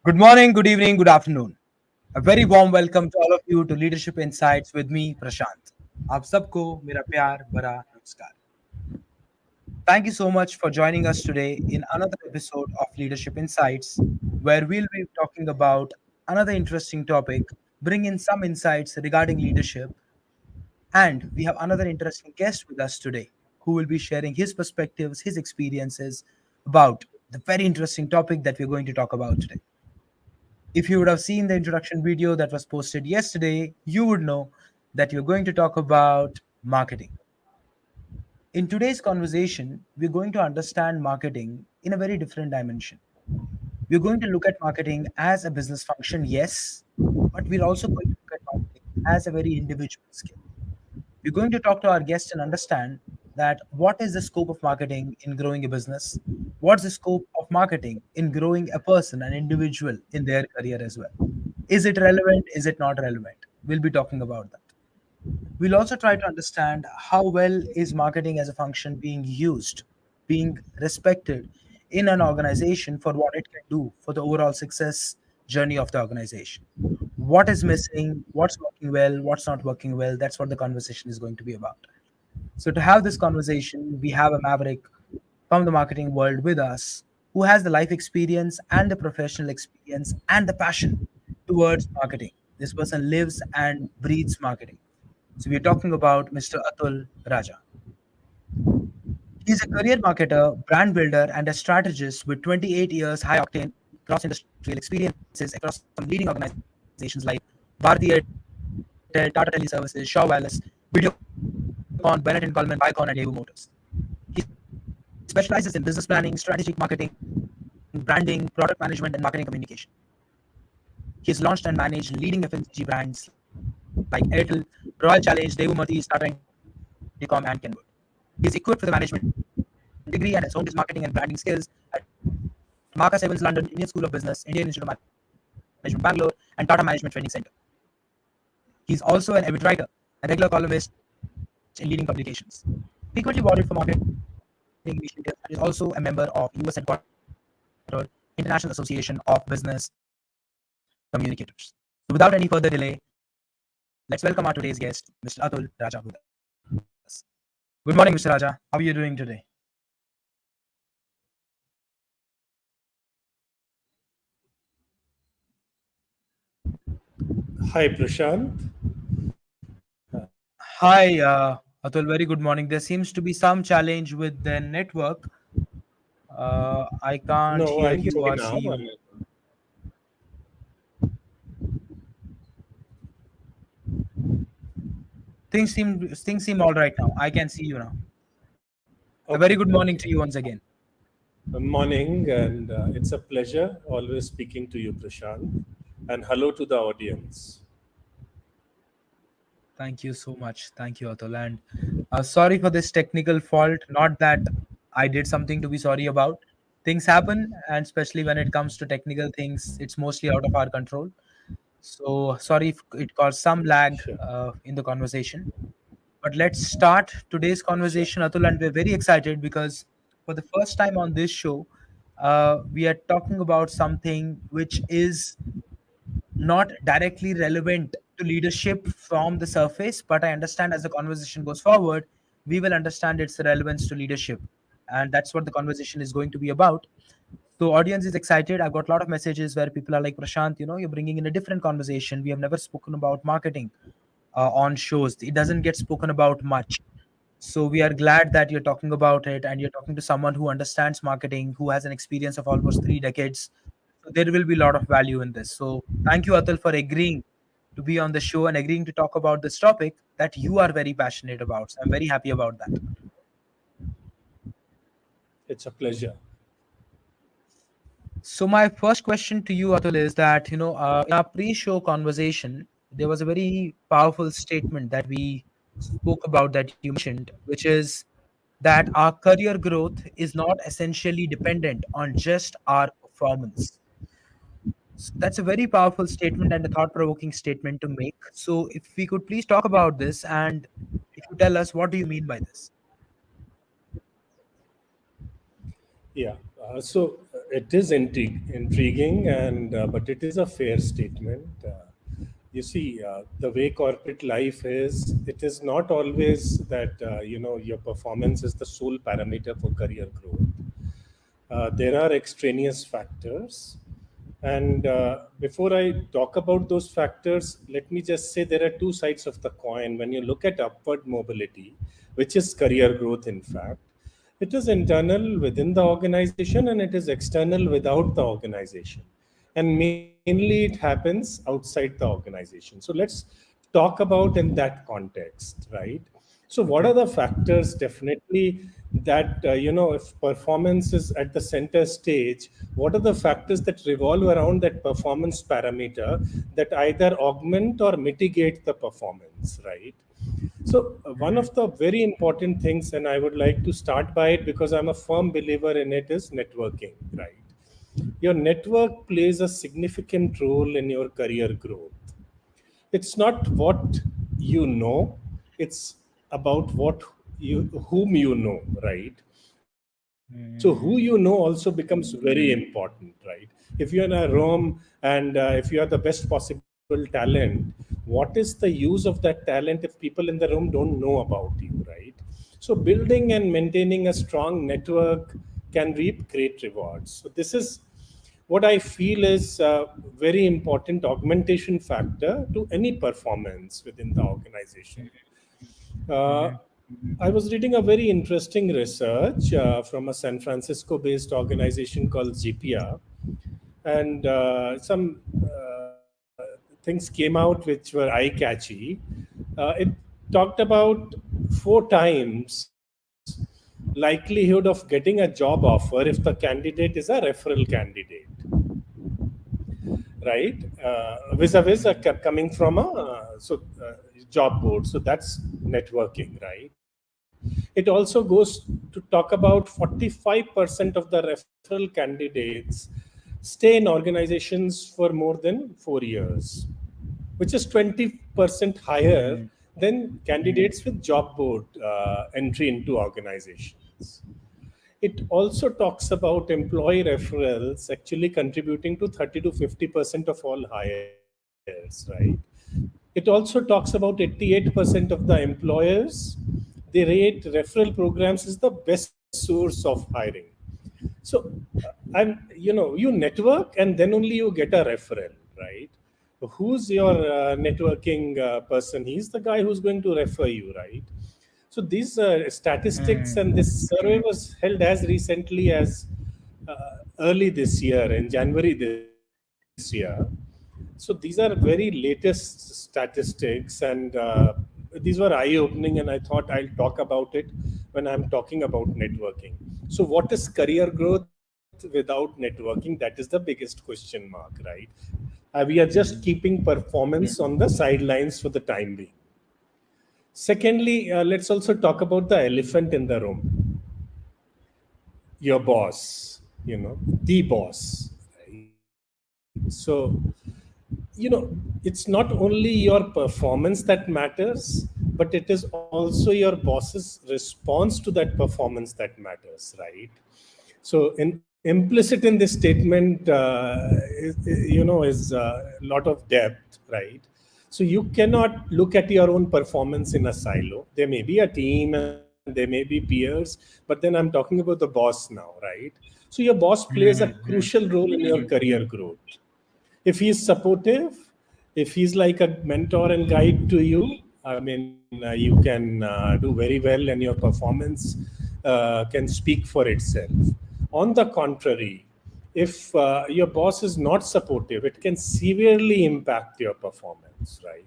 Good morning, good evening, good afternoon. A very warm welcome to all of you to Leadership Insights with me, Prashant. आप सबको मेरा प्यार भरा नमस्कार. Thank you so much for joining us today in another episode of Leadership Insights, where we'll be talking about another interesting topic, bring in some insights regarding leadership, and we have another interesting guest with us today who will be sharing his perspectives, his experiences about the very interesting topic that we're going to talk about today. If you would have seen the introduction video that was posted yesterday, you would know that we're going to talk about marketing. In today's conversation, we're going to understand marketing in a very different dimension. We're going to look at marketing as a business function, yes, but we're also going to look at marketing as a very individual skill. We're going to talk to our guests and understand that what is the scope of marketing in growing a business? What's the scope of marketing in growing a person, an individual in their career as well? Is it relevant? Is it not relevant? We'll be talking about that. We'll also try to understand how well is marketing as a function being used, being respected in an organization for what it can do for the overall success journey of the organization. What is missing? What's working well? What's not working well? That's what the conversation is going to be about. So, to have this conversation, we have a maverick from the marketing world with us who has the life experience and the professional experience and the passion towards marketing. This person lives and breathes marketing. So, we're talking about Mr. Atul Raja. He's a career marketer, brand builder, and a strategist with 28 years high octane cross industrial experiences across some leading organizations like Bharti Airtel, Tata Teleservices, Shaw Wireless, Videocon, Bennett and Coleman, Vicon, and Daewoo Motors. He specializes in business planning, strategic marketing, branding, product management, and marketing communication. He has launched and managed leading FMCG brands like Airtel, Royal Challenge, Daewoo Motors, Tata Indicom, and Kenwood. He is equipped with a management degree and has honed his marketing and branding skills at Marcus Evans London, Indian School of Business, Indian Institute of Management, Bangalore, and Tata Management Training Center. He's also an avid writer and regular columnist in leading publications. Frequently awarded for marketing initiatives and is also a member of US headquartered International Association of Business Communicators. So without any further delay, let's welcome our today's guest, Mr. Atul Raja with us. Good morning, Mr. Raja. How are you doing today? Hi, Prashant. Hi, Atul. Very good morning. There seems to be some challenge with the network. I can't No, hear I'm you okay or see now. you. Things seem all right now. I can see you now. A very Okay, good morning to okay. you once again. Morning, and it's a pleasure always speaking to you, Prashant. And hello to the audience. Thank you so much. Thank you, Atul. And sorry for this technical fault. Not that I did something to be sorry about. Things happen, and especially when it comes to technical things, it's mostly out of our control. So sorry if it caused some lag Sure, in the conversation. But let's start today's sure. conversation, Atul, and we're very excited because for the first time on this show, we are talking about something which is not directly relevant to leadership from the surface, but I understand as the conversation goes forward, we will understand its relevance to leadership. And that's what the conversation is going to be about. So audience is excited. I've got a lot of messages where people are like, Prashant, you're bringing in a different conversation. We have never spoken about marketing on shows. It doesn't get spoken about much. So we are glad that you're talking about it and you're talking to someone who understands marketing, who has an experience of almost 3 decades. So there will be a lot of value in this. So thank you, Atul, for agreeing to be on the show and agreeing to talk about this topic that you are very passionate about. So I'm very happy about that. It's a pleasure. So my first question to you, Atul, is that in our pre-show conversation, there was a very powerful statement that we spoke about that you mentioned, which is that our career growth is not essentially dependent on just our performance. So that's a very powerful statement and a thought-provoking statement to make. So if we could please talk about this, and if you tell us what do you mean by this? Yeah. It is intriguing, and but it is a fair statement. You see, the way corporate life is, it is not always that your performance is the sole parameter for career growth. There are extraneous factors. And before I talk about those factors, let me just say there are two sides of the coin. When you look at upward mobility, which is career growth, in fact, it is internal within the organization and it is external without the organization. And mainly it happens outside the organization. So let's talk about in that context, right? So what are Okay. the factors? Definitely that if performance is at the center stage, what are the factors that revolve around that performance parameter that either augment or mitigate the performance, right? So one Mhm. of the very important things, and I would like to start by it because I'm a firm believer in it, is networking, right? Your network plays a significant role in your career growth. It's not what you know, it's about what you whom you know, right? So who you know also Mhm. becomes very important, right? If you're in a room and if you are the best possible talent, what is the use of that talent if people in the room don't know about you, right? So building and maintaining a strong network can reap great rewards. So this is what I feel is a very important augmentation factor to any performance within the organization. Uh, Mhm. I was reading a very interesting research from a San Francisco based organization called GPA, and some things came out which were eye catchy. It talked about 4 times likelihood of getting a job offer if the candidate is a referral candidate, right? Vis-a-vis coming from a job board. So that's networking, right? It also goes to talk about 45% of the referral candidates stay in organizations for more than 4 years, which is 20% higher Mhm. than candidates with job board entry into organizations. It also talks about employee referrals actually contributing to 30 to 50% of all hires, right? It also talks about 88% of the employers, they rate referral programs as the best source of hiring. So you network and then only you get a referral, right? Who's your networking person? He's the guy who's going to refer you, right? So these statistics and Mhm. this survey was held as recently as early this year, in January this year. So these are very latest statistics, and these were eye-opening. And I thought I'll talk about it when I'm talking about networking. So, what is career growth without networking? That is the biggest question mark, right? We are just keeping Mhm. performance on the sidelines for the time being. Secondly, let's also talk about the elephant in the room, your boss, the boss, right? So, it's not only your performance that matters, but it is also your boss's response to that performance that matters, right? So, implicit in this statement, is a lot of depth, right? So you cannot look at your own performance in a silo. There may be a team and there may be peers, but then I'm talking about the boss now, right? So your boss plays a Mhm. crucial role in your career growth. If he's supportive, if he's like a mentor and guide to you, I mean, you can do very well and your performance can speak for itself. On the contrary, if your boss is not supportive, it can severely impact your performance, right?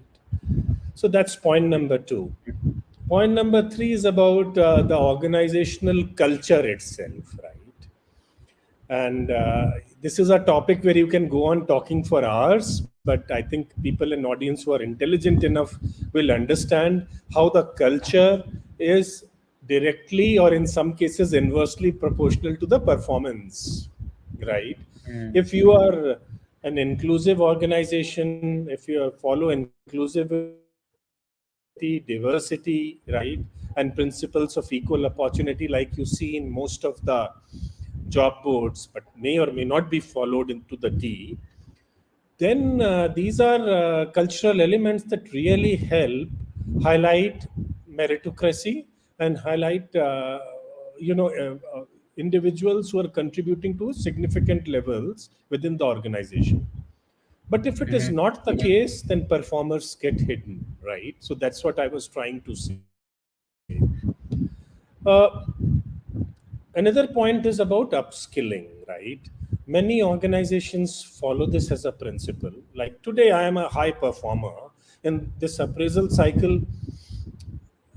So that's point number two. Point number three is about the organizational culture itself, right? And this is a topic where you can go on talking for hours, but I think people in audience who are intelligent enough will understand how the culture is directly or in some cases inversely proportional to the performance, right? Mhm. If you are an inclusive organization, if you follow inclusivity, diversity, right, and principles of equal opportunity like you see in most of the job boards, but may or may not be followed into the T, then these are cultural elements that really help highlight meritocracy and highlight individuals who are contributing to significant levels within the organization. But if it is Mhm. not the case, then performers get hidden, right? So that's what I was trying to say. Uh, Another point is about upskilling, right? Many organizations follow this as a principle. Like today, I am a high performer. In this appraisal cycle,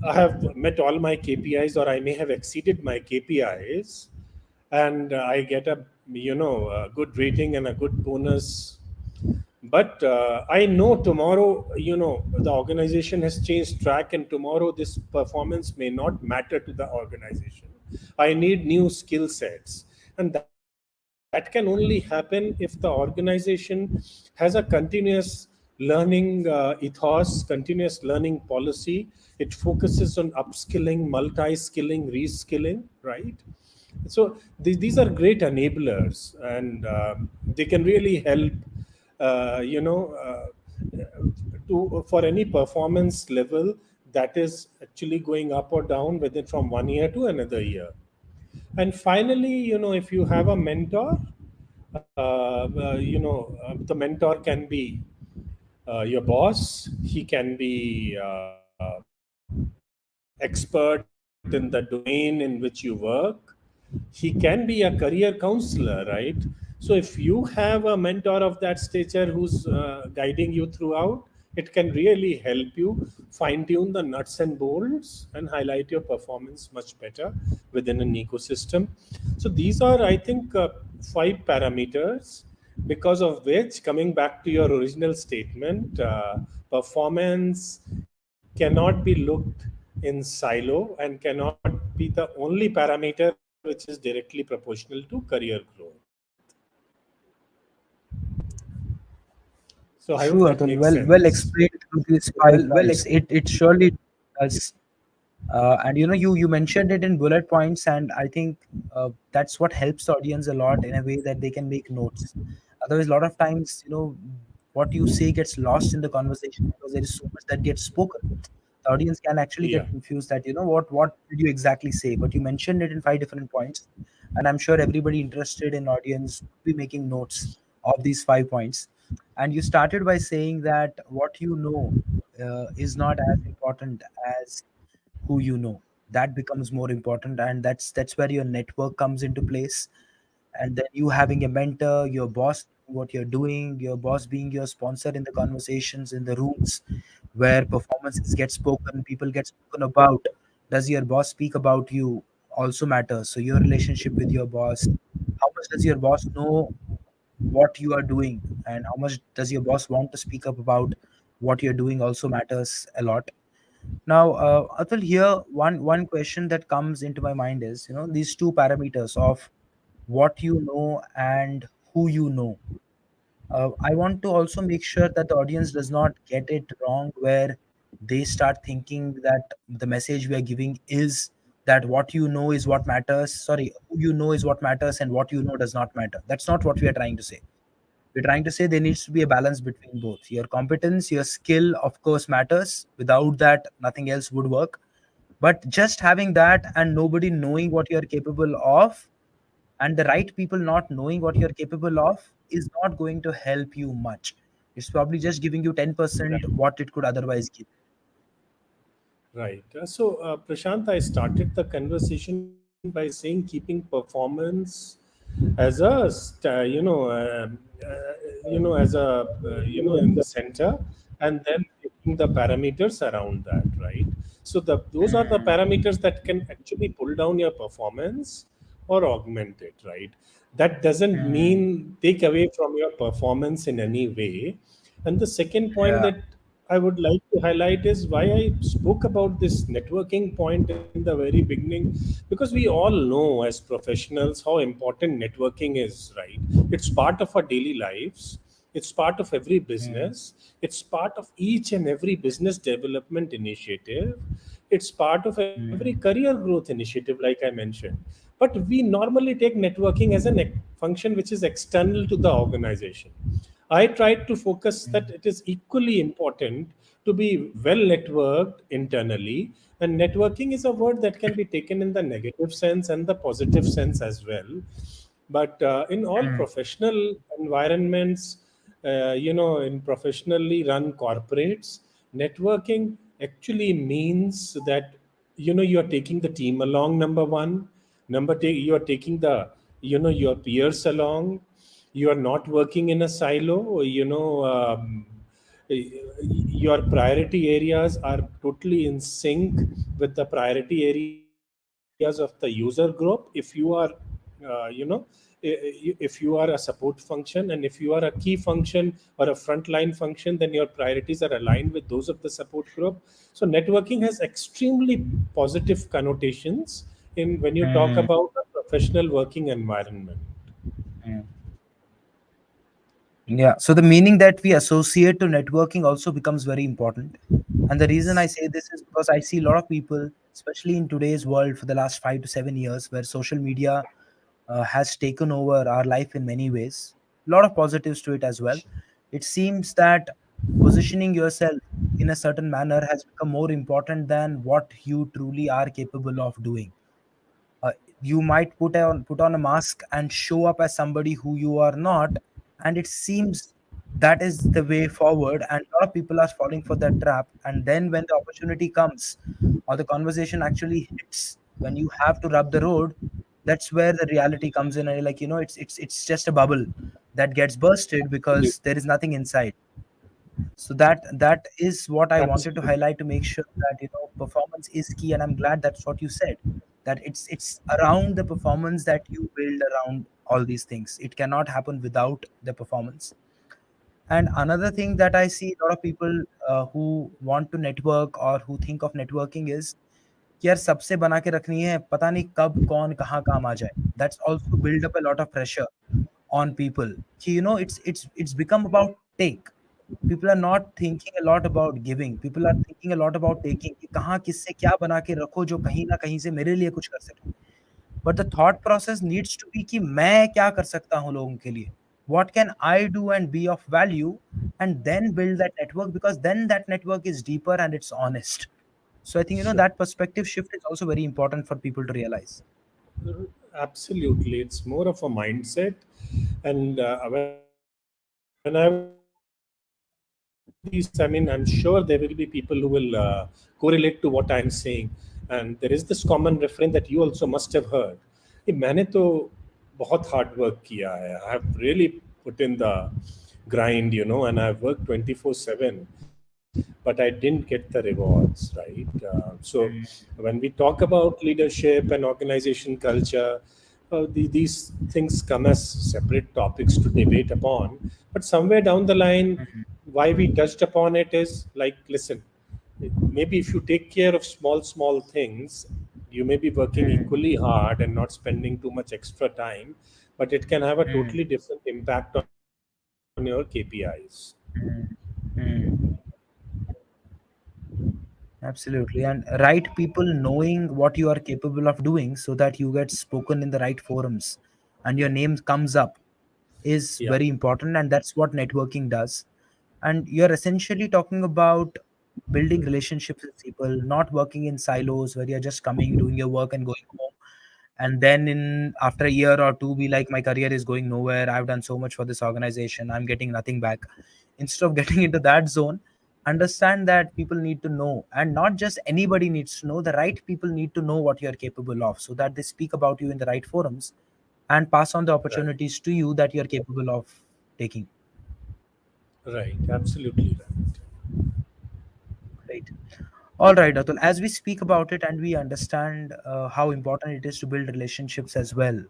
I have met all my KPIs, or I may have exceeded my KPIs, and I get a good rating and a good bonus. But I know tomorrow, the organization has changed track, and tomorrow this performance may not matter to the organization. I need new skill sets, and that can only happen if the organization has a continuous learning ethos, continuous learning policy. It focuses on upskilling, multi-skilling, reskilling, right? So these are great enablers, and they can really help uh, you know uh, to for any performance level that is actually going up or down within from 1 year to another year. And finally, if you have a mentor, the mentor can be your boss. He can be expert in the domain in which you work. He can be a career counselor, right? So if you have a mentor of that stature who's guiding you throughout, it can really help you fine tune the nuts and bolts and highlight your performance much better within an ecosystem. So these are, I think, 5 parameters, because of which, coming back to your original statement, performance cannot be looked in silo and cannot be the only parameter which is directly proportional to career growth. So I hope that True, makes Atul. Well sense. explained through these 5 points. It surely does. And you mentioned it in bullet points, and I think that's what helps the audience a lot in a way that they can make notes. Otherwise, a lot of times, what you say gets lost in the conversation because there is so much that gets spoken. The audience can actually Yeah, get confused that what did you exactly say, but you mentioned it in 5 different points, and I'm sure everybody interested in audience will be making notes of these 5 points. And you started by saying that what you know is not as important as who you know. That becomes more important, and that's where your network comes into place. And then you having a mentor, your boss, what you're doing, your boss being your sponsor in the conversations, in the rooms where performances get spoken, people get spoken about. Does your boss speak about you also matters. So your relationship with your boss, how much does your boss know what you are doing, and how much does your boss want to speak up about what you're doing also matters a lot. Now, Atul, here one question that comes into my mind is, these two parameters of what you know and who you know. I want to also make sure that the audience does not get it wrong, where they start thinking that the message we are giving is that what you know is what matters. Sorry, who you know is what matters, and what you know does not matter. That's not what we are trying to say. We're trying to say there needs to be a balance between both. Your competence, your skill, of course, matters. Without that, nothing else would work. But just having that and nobody knowing what you're capable of, and the right people not knowing what you're capable of, is not going to help you much. It's probably just giving you 10% right. what it could otherwise give. Right. Prashant, I started the conversation by saying keeping performance as a, as a, in the center, and then taking the parameters around that, right? So those are the Hmm. parameters that can actually pull down your performance or augment it, right? That doesn't Hmm. mean take away from your performance in any way. And the second point Yeah. that I would like to highlight is why I spoke about this networking point in the very beginning, because we all know as professionals how important networking is, right? It's part of our daily lives, it's part of every Hmm. business, it's part of each and every business development initiative. It's part of every mm, career growth initiative, like I mentioned. But we normally take networking as a function which is external to the organization. I tried to focus that mm, it is equally important to be well networked internally. And networking is a word that can be taken in the negative sense and the positive sense as well. But in all mm, professional environments, in professionally run corporates, networking actually means that you are taking the team along. Number one, you are taking the your peers along. You are not working in a silo. Your priority areas are totally in sync with the priority areas of the user group. If you are if you are a support function, and if you are a key function or a frontline function, then your priorities are aligned with those of the support group. So networking has extremely positive connotations in when you talk mm, about a professional working environment. mm. Yeah. So the meaning that we associate to networking also becomes very important. And the reason I say this is because I see a lot of people, especially in today's world for the last 5 to 7 years, where social media has taken over our life in many ways. A lot of positives to it as well. It seems that positioning yourself in a certain manner has become more important than what you truly are capable of doing. uh, you might put on a mask and show up as somebody who you are not, and it seems that is the way forward, and a lot of people are falling for that trap. And then when the opportunity comes or the conversation actually hits, when you have to rub the road, that's where the reality comes in, and you're like, it's just a bubble that gets bursted because there is nothing inside. So that is what I wanted to Absolutely. highlight, to make sure that performance is key. And I'm glad that's what you said, that it's around the performance that you build around all these things. It cannot happen without the performance. And another thing that I see a lot of people who want to network or who think of networking is कि यार सबसे बना के रखनी है, पता नहीं कब कौन कहाँ काम आ जाए. That's also build up a lot of pressure on people. It's become about take. People are not thinking a lot about giving. People are thinking a lot about taking. कि कहाँ किससे क्या बना के रखो जो कहीं ना कहीं से मेरे लिए कुछ कर सके. But the thought process needs to be कि मैं क्या कर सकता हूँ लोगों के लिए. What can I do and be of value, and then build that network, because then that network is deeper and it's honest. So I think Sure. that perspective shift is also very important for people to realize. Absolutely, it's more of a mindset. And when I was talking about these, I mean, I'm sure there will be people who will correlate to what I'm saying. And there is this common refrain that you also must have heard. "Ye, मैंने तो बहुत hard work किया है. I have really put in the grind, and I've worked 24/7, but I didn't get the rewards," right? So when we talk about leadership and organization culture, these things come as separate topics to debate upon. But somewhere down the line, Mhm, why we touched upon it is like, listen, maybe if you take care of small things, you may be working mm, equally hard and not spending too much extra time, but it can have a mm, totally different impact on your KPIs. mm, mm. Absolutely. And right people knowing what you are capable of doing so that you get spoken in the right forums and your name comes up is Yeah. very important. And that's what networking does. And you're essentially talking about building relationships with people, not working in silos where you're just coming, doing your work and going home. And then in after a year or two, be like, my career is going nowhere. I've done so much for this organization. I'm getting nothing back. Instead of getting into that zone, understand that people need to know, and not just anybody needs to know, the right people need to know what you're capable of so that they speak about you in the right forums and pass on the Right. opportunities to you that you're capable of taking. Right. Absolutely right. Right. All right, Atul. As we speak about it and we understand how important it is to build relationships as well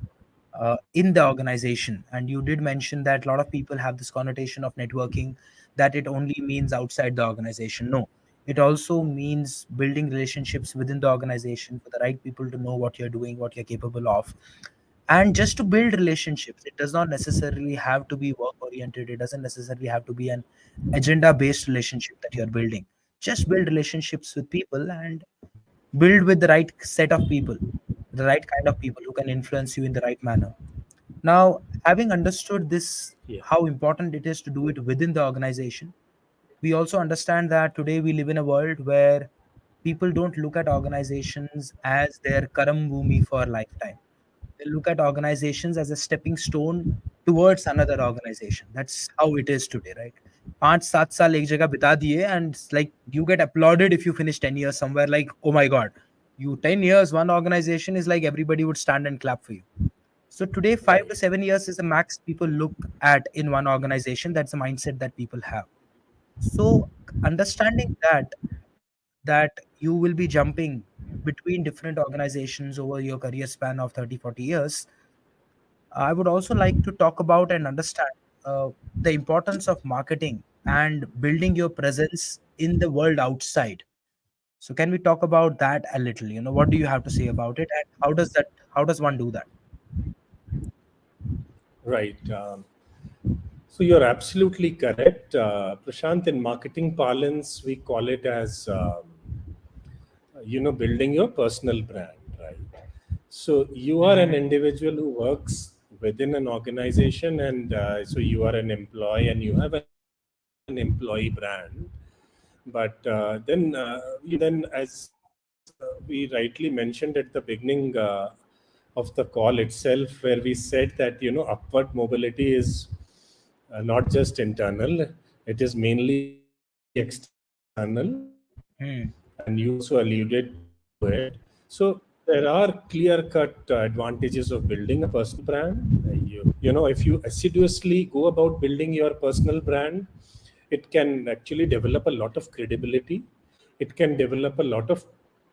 in the organization, and you did mention that a lot of people have this connotation of networking, that it only means outside the organization. No, it also means building relationships within the organization for the right people to know what you're doing, what you're capable of. And just to build relationships, it does not necessarily have to be work oriented. It doesn't necessarily have to be an agenda based relationship that you're building. Just build relationships with people, and build with the right set of people, the right kind of people who can influence you in the right manner. Now, having understood this, Yeah. how important it is to do it within the organization, we also understand that today we live in a world where people don't look at organizations as their karam bhumi for a lifetime. They look at organizations as a stepping stone towards another organization. That's how it is today, right? 5-7 साल एक जगह बिता दिए, and it's like you get applauded if you finish 10 years somewhere. Like, oh my god, you 10 years one organization is like everybody would stand and clap for you. So today, 5 to 7 years is the max people look at in one organization. That's the mindset that people have. So understanding that you will be jumping between different organizations over your career span of 30-40 years, I would also like to talk about and understand the importance of marketing and building your presence in the world outside. So can we talk about that a little? What do you have to say about it, and how does one do that? Right. So you're absolutely correct, Prashant. In marketing parlance, we call it as building your personal brand, right? So you are an Mhm. individual who works within an organization, and so you are an employee, and you have an employee brand. But as we rightly mentioned at the beginning of the call itself, where we said that upward mobility is not just internal; it is mainly external, and you Hmm. also alluded to it. So there are clear-cut advantages of building a personal brand. If you assiduously go about building your personal brand, it can actually develop a lot of credibility. It can develop a lot of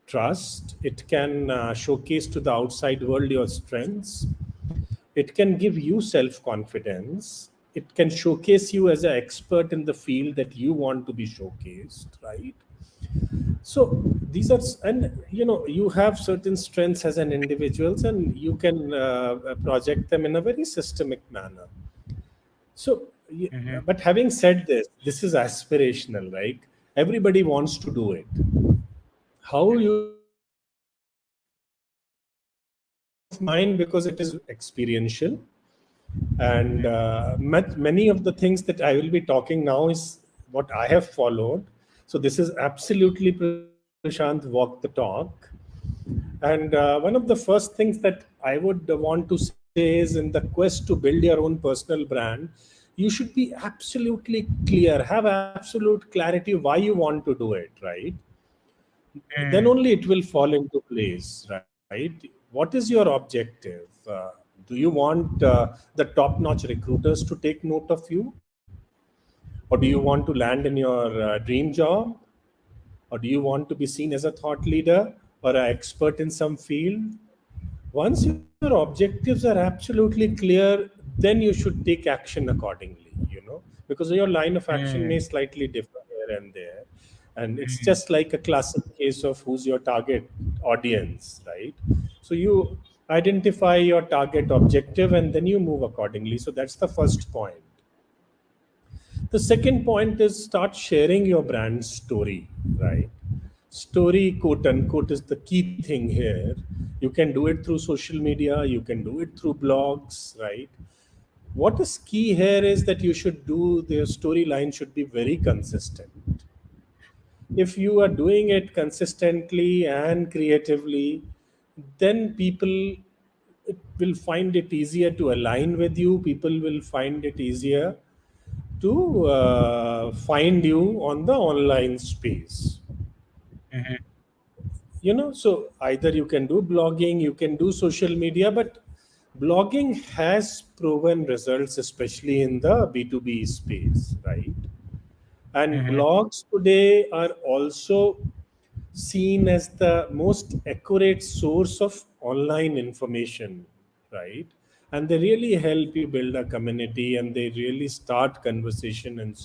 trust. It can showcase to the outside world your strengths. It can give you self confidence. It can showcase you as an expert in the field that you want to be showcased, right? So these are, and you have certain strengths as an individuals, and you can project them in a very systemic manner. So, Mhm. but having said this is aspirational, right? Everybody wants to do it. How you do it is of mine because it is experiential, and many of the things that I will be talking now is what I have followed. So this is absolutely, Prashant, walk the talk. And one of the first things that I would want to say is, in the quest to build your own personal brand, you should be absolutely clear, have absolute clarity why you want to do it, right? Then Hmm. only it will fall into place, right? What is your objective? Do you want the top notch recruiters to take note of you? Or do you want to land in your dream job? Or do you want to be seen as a thought leader or an expert in some field? Once your objectives are absolutely clear, then you should take action accordingly, because your line of action may Hmm. slightly differ here and there. And it's Hmm. just like a classic case of who's your target audience, right? So you identify your target objective and then you move accordingly. So that's the first point. The second point is start sharing your brand story, right? Story, quote unquote, is the key thing here. You can do it through social media, you can do it through blogs, right? What is key here is that you should do the storyline should be very consistent. If you are doing it consistently and creatively, then people will find it easier to align with you. People will find it easier to find you on the online space. Mhm. So either you can do blogging, you can do social media, but blogging has proven results, especially in the B2B space, right? And Mhm. blogs today are also seen as the most accurate source of online information, right? And they really help you build a community, and they really start conversation and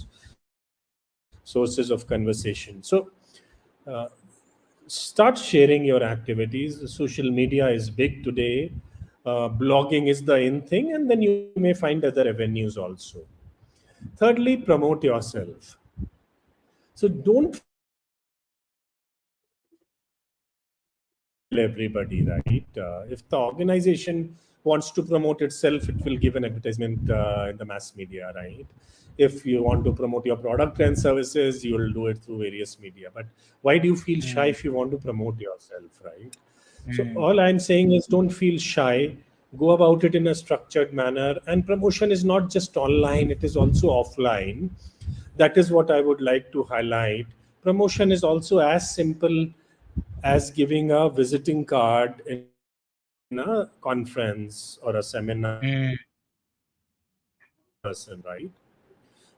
sources of conversation. So uh, start sharing your activities. Social media is big today. Blogging is the in thing, and then you may find other avenues also. Thirdly, promote yourself. So don't feel like you have to everybody, right? If the organization wants to promote itself, it will give an advertisement in the mass media, right? If you want to promote your product and services, you will do it through various media. But why do you feel shy if you want to promote yourself, right? So all I'm saying is don't feel shy. Go about it in a structured manner. And promotion is not just online, it is also offline. That is what I would like to highlight. Promotion is also as simple as giving a visiting card in a conference or a seminar or a meeting with a person, right?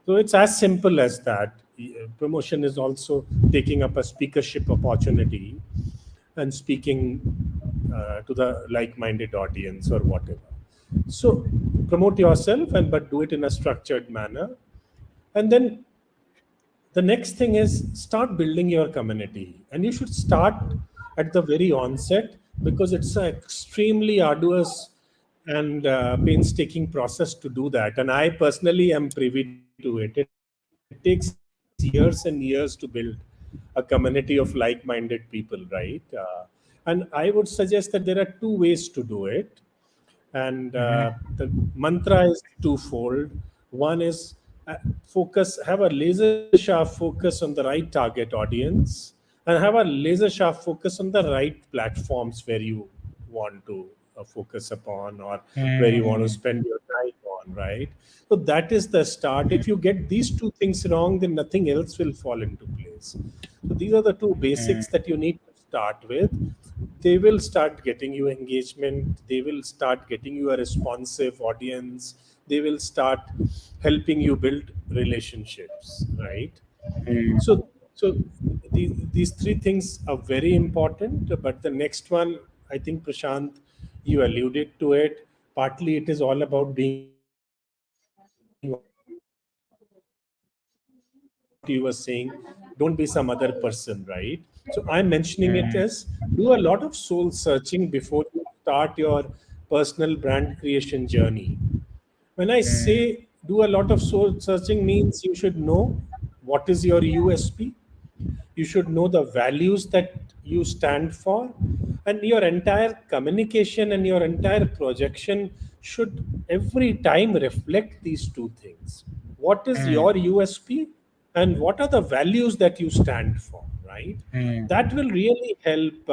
So it's as simple as that. Promotion is also taking up a speakership opportunity and speaking to the like-minded audience or whatever. So promote yourself, and but do it in a structured manner. And then the next thing is start building your community, and you should start at the very onset, because it's an extremely arduous and painstaking process to do that, and I personally am privy to it. It takes years and years to build a community of like-minded people, right? And I would suggest that there are two ways to do it. And the mantra is twofold. One is have a laser sharp focus on the right target audience, and have a laser sharp focus on the right platforms where you want to focus upon, or where you want to spend your time on, right? So that is the start. If you get these two things wrong, then nothing else will fall into place. So these are the two basics that you need to start with. They will start getting you engagement, they will start getting you a responsive audience, they will start helping you build relationships, right? So these three things are very important. But the next one, I think, Prashant, you alluded to it. Partly it is all about being authentic, and what you were saying, don't be some other person, right? So I'm mentioning it as do a lot of soul searching before you start your personal brand creation journey. When I say do a lot of soul searching, means you should know what is your USP, you should know the values that you stand for, and your entire communication and your entire projection should every time reflect these two things. What is your USP, and what are the values that you stand for, right? That will really help,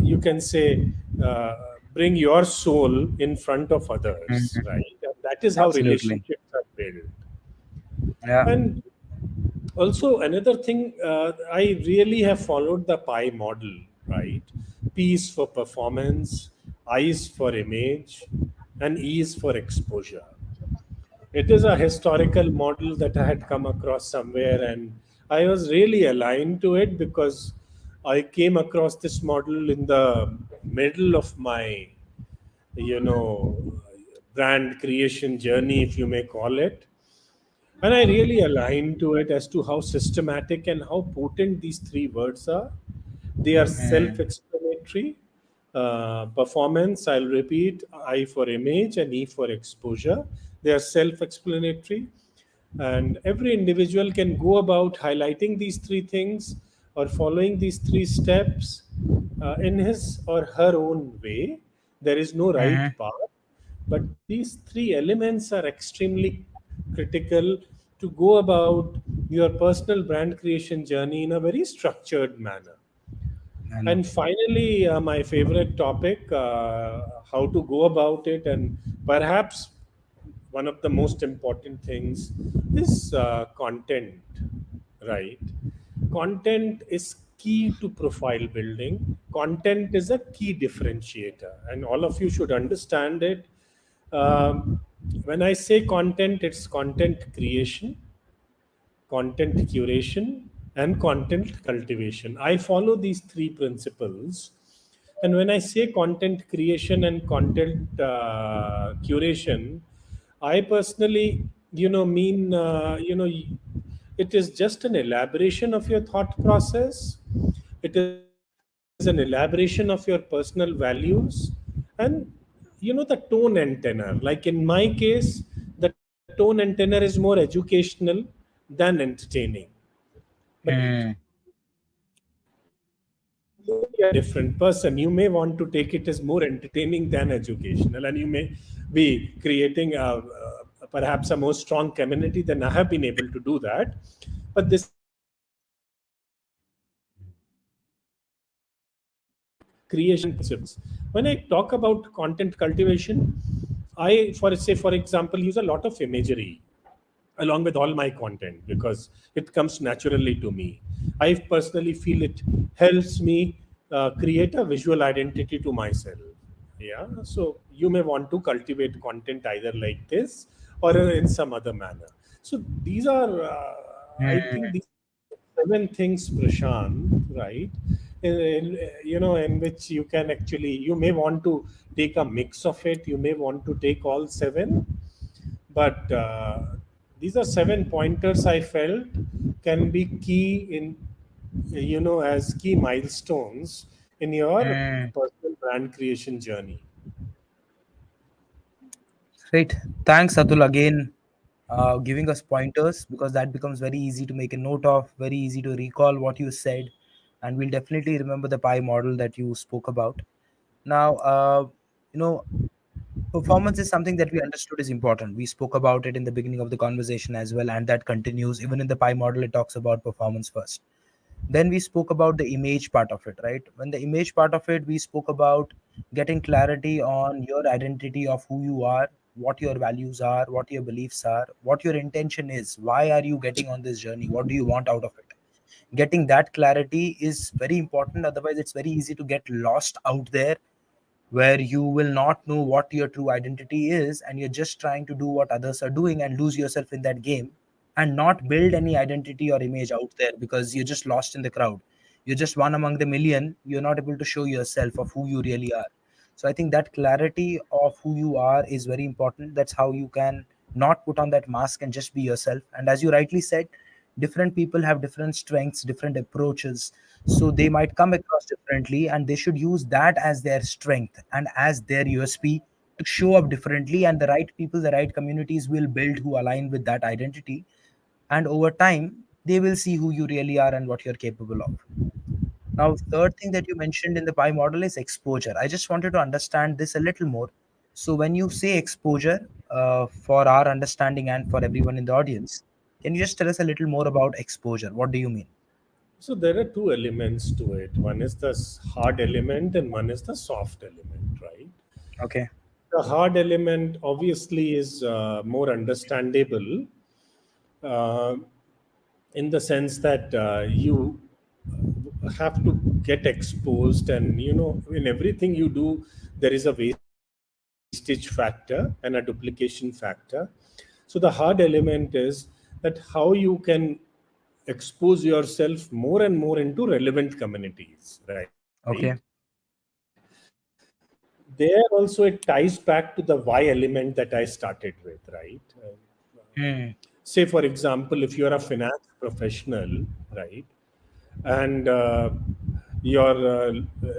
you can say, uh, bring your soul in front of others, right? And that is how Absolutely. relationships are built. Yeah. And also another thing, I really have followed the pie model, right? P is for performance, I is for image, and E is for exposure. It is a historical model that I had come across somewhere, and I was really aligned to it because I came across this model in the middle of my, you know, brand creation journey, if you may call it. And I really align to it as to how systematic and how potent these three words are. They are self explanatory. Performance, I'll repeat, I for image and E for exposure. They are self explanatory. And every individual can go about highlighting these three things or following these three steps in his or her own way. There is no right path, but these three elements are extremely critical to go about your personal brand creation journey in a very structured manner. I know. And finally, my favorite topic, how to go about it, and perhaps one of the most important things is content, right? Content is key to profile building. Content is a key differentiator, and all of you should understand it. When I say content, it's content creation, content curation, and content cultivation. I follow these three principles. And when I say content creation and content curation, I personally, mean, it is just an elaboration of your thought process. It is an elaboration of your personal values, and the tone antenna. Like in my case, the tone antenna is more educational than entertaining. But you may be a different person. You may want to take it as more entertaining than educational, and you may be creating perhaps a more strong community than I have been able to do that. But this is creation concepts. When I talk about content cultivation, I, for say, for example, use a lot of imagery along with all my content because it comes naturally to me. I personally feel it helps me create a visual identity to myself. Yeah, so you may want to cultivate content either like this or in some other manner. So these are, I think, these seven things, Prashant, right? In which you can actually, you may want to take a mix of it. You may want to take all seven, but these are seven pointers I felt can be key in, as key milestones in your Mm. personal brand creation journey. Great. Thanks, Atul, again, giving us pointers because that becomes very easy to make a note of, very easy to recall what you said. And we'll definitely remember the pie model that you spoke about. Now, you know, performance is something that we understood is important. We spoke about it in the beginning of the conversation as well, and that continues. Even in the pie model, it talks about performance first. Then we spoke about the image part of it, right? When the image part of it, we spoke about getting clarity on your identity of who you are, what your values are, what your beliefs are, what your intention is, why are you getting on this journey, what do you want out of it. Getting that clarity is very important, otherwise it's very easy to get lost out there, where you will not know what your true identity is and you're just trying to do what others are doing and lose yourself in that game and not build any identity or image out there because you're just lost in the crowd. You're just one among the million. You're not able to show yourself of who you really are. So I think that clarity of who you are is very important. That's how you can not put on that mask and just be yourself. And as you rightly said, different people have different strengths, different approaches, so they might come across differently and they should use that as their strength and as their USP to show up differently, and the right people, the right communities will build who align with that identity, and over time they will see who you really are and what you're capable of. Now, third thing that you mentioned in the pie model is exposure. I just wanted to understand this a little more. So when you say exposure, for our understanding and for everyone in the audience, can you just tell us a little more about exposure? What do you mean? So there are two elements to it. One is the hard element and one is the soft element, right? Okay. The hard element obviously is more understandable uh, in the sense that you have to get exposed, and in everything you do there is a wastage factor and a duplication factor. So the hard element is that how you can expose yourself more and more into relevant communities, right? Okay. There also it ties back to the why element that I started with, right? Hmm. Say for example, if you're a finance professional, right, and your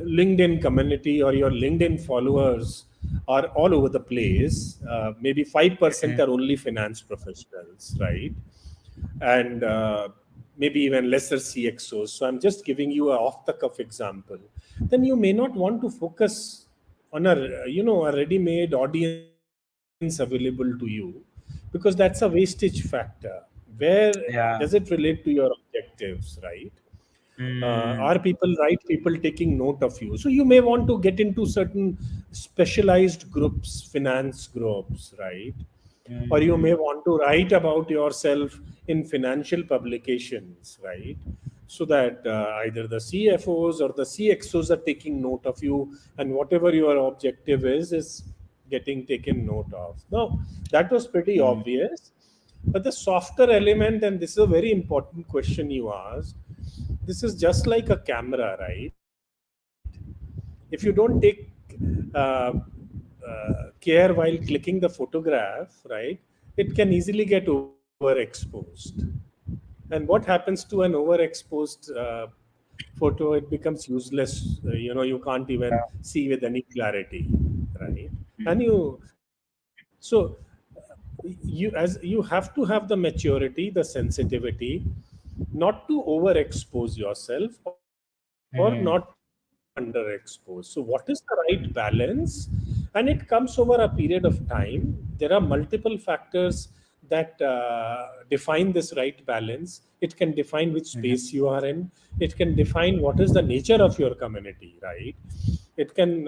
LinkedIn community or your LinkedIn followers are all over the place, maybe 5% Hmm. are only finance professionals, right? And maybe even lesser CXOs. So I'm just giving you a off the cuff example. Then you may not want to focus on a ready-made audience available to you, because that's a wastage factor. Where does it Yeah. relate to your objectives, right? Are Hmm. people taking note of you? So you may want to get into certain specialized groups, finance groups, right? Or you may Hmm. want to write about yourself in financial publications, right? So that either the CFOs or the CXOs are taking note of you, and whatever your objective is getting taken note of. Now, that was pretty Hmm. obvious. But the softer element, and this is a very important question you asked, this is just like a camera, right? If you don't take uh, care while clicking the photograph, right, it can easily get overexposed. And what happens to an overexposed photo? It becomes useless. You can't even see with any clarity, right? And so you have to have the maturity, the sensitivity, not to overexpose yourself or not to Hmm. overexpose underexposed. So, what is the right balance? And it comes over a period of time. There are multiple factors that define this right balance. It can define which Mhm. space you are in. It can define what is the nature of your community, right? It can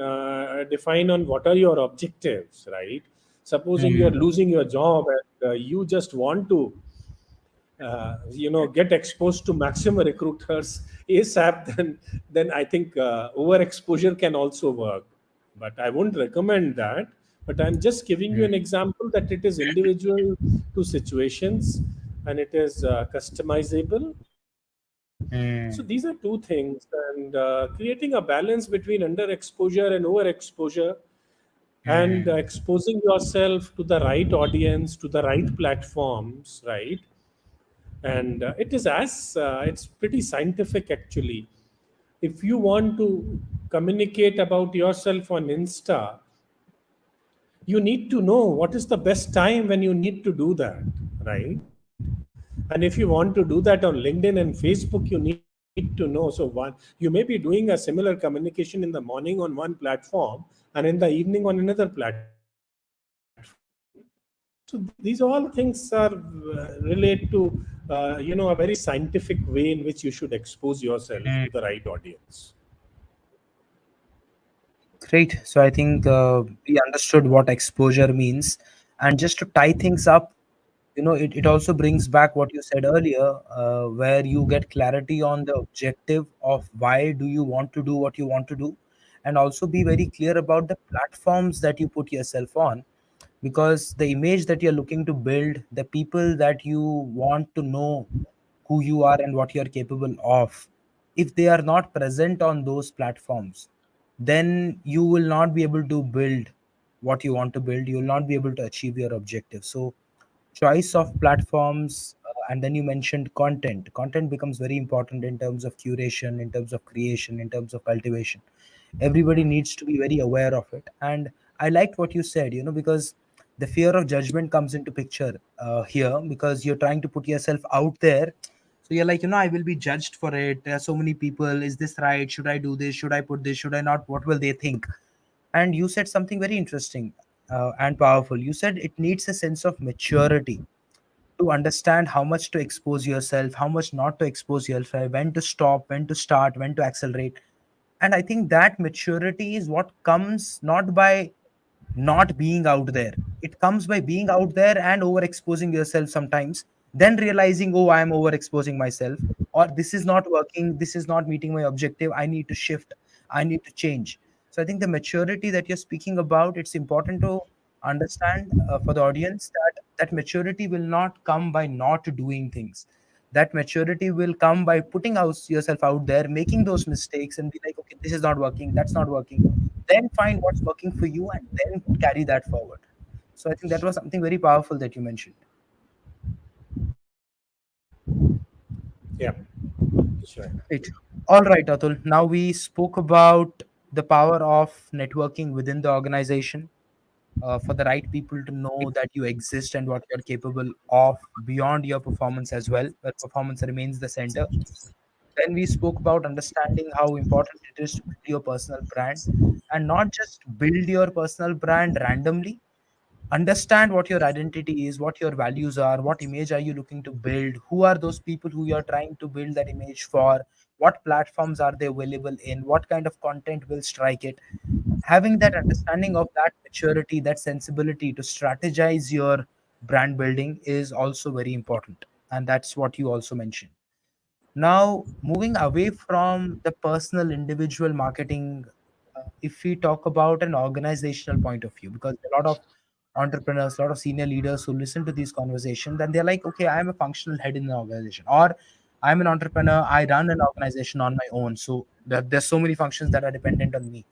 define on what are your objectives, right? Supposing you're Mm. losing your job and you just want to get exposed to maximum recruiters asap, then I think overexposure can also work, but I wouldn't recommend that. But I'm just giving you Mm. an example that it is individual to situations, and it is customizable. So these are two Mm. things, and creating a balance between underexposure and overexposure, and Mm. exposing yourself to the right audience, to the right platforms, right? And it's pretty scientific actually. If you want to communicate about yourself on Insta, you need to know what is the best time when you need to do that, right? And if you want to do that on LinkedIn and Facebook, you need to know. So one, you may be doing a similar communication in the morning on one platform and in the evening on another platform. So these all things are relate to a very scientific way in which you should expose yourself to the right audience. Mm. Great. So I think we understood what exposure means. And just to tie things up, it also brings back what you said earlier, where you get clarity on the objective of why do you want to do what you want to do, and also be very clear about the platforms that you put yourself on, because the image that you're looking to build, the people that you want to know who you are and what you're capable of, if they are not present on those platforms, then you will not be able to build what you want to build. You will not be able to achieve your objective. So choice of platforms, and then you mentioned content becomes very important in terms of curation, in terms of creation, in terms of cultivation. Everybody needs to be very aware of it. And I liked what you said, because the fear of judgment comes into picture here, because you're trying to put yourself out there. So you're like, I will be judged for it. There are so many people. Is this right? Should I do this? Should I put this? Should I not? What will they think? And you said something very interesting and powerful. You said it needs a sense of maturity to understand how much to expose yourself, how much not to expose yourself, when to stop, when to start, when to accelerate. And I think that maturity is what comes not by not being out there. It comes by being out there and overexposing yourself sometimes, then realizing, oh, I am overexposing myself, or this is not working, this is not meeting my objective. I need to shift, I need to change. So I think the maturity that you're speaking about, it's important to understand for the audience that that maturity will not come by not doing things. That maturity will come by putting yourself out there, making those mistakes, and be like, okay, this is not working, that's not working, then find what's working for you and then carry that forward. So I think that was something very powerful that you mentioned. Yeah, sure. Right. All right, Atul. Now we spoke about the power of networking within the organization, for the right people to know that you exist and what you're capable of beyond your performance as well, where performance remains the center. Then we spoke about understanding how important it is to build your personal brand, and not just build your personal brand randomly. Understand what your identity is, what your values are, what image are you looking to build, who are those people who you're trying to build that image for, what platforms are they available in, what kind of content will strike it. Having that understanding of that maturity, that sensibility to strategize your brand building is also very important. And that's what you also mentioned. Now, moving away from the personal individual marketing, if we talk about an organizational point of view, because a lot of entrepreneurs, a lot of senior leaders who listen to these conversations, then they're like, okay, I'm a functional head in the organization, or I'm an entrepreneur, I run an organization on my own. So there's so many functions that are dependent on me.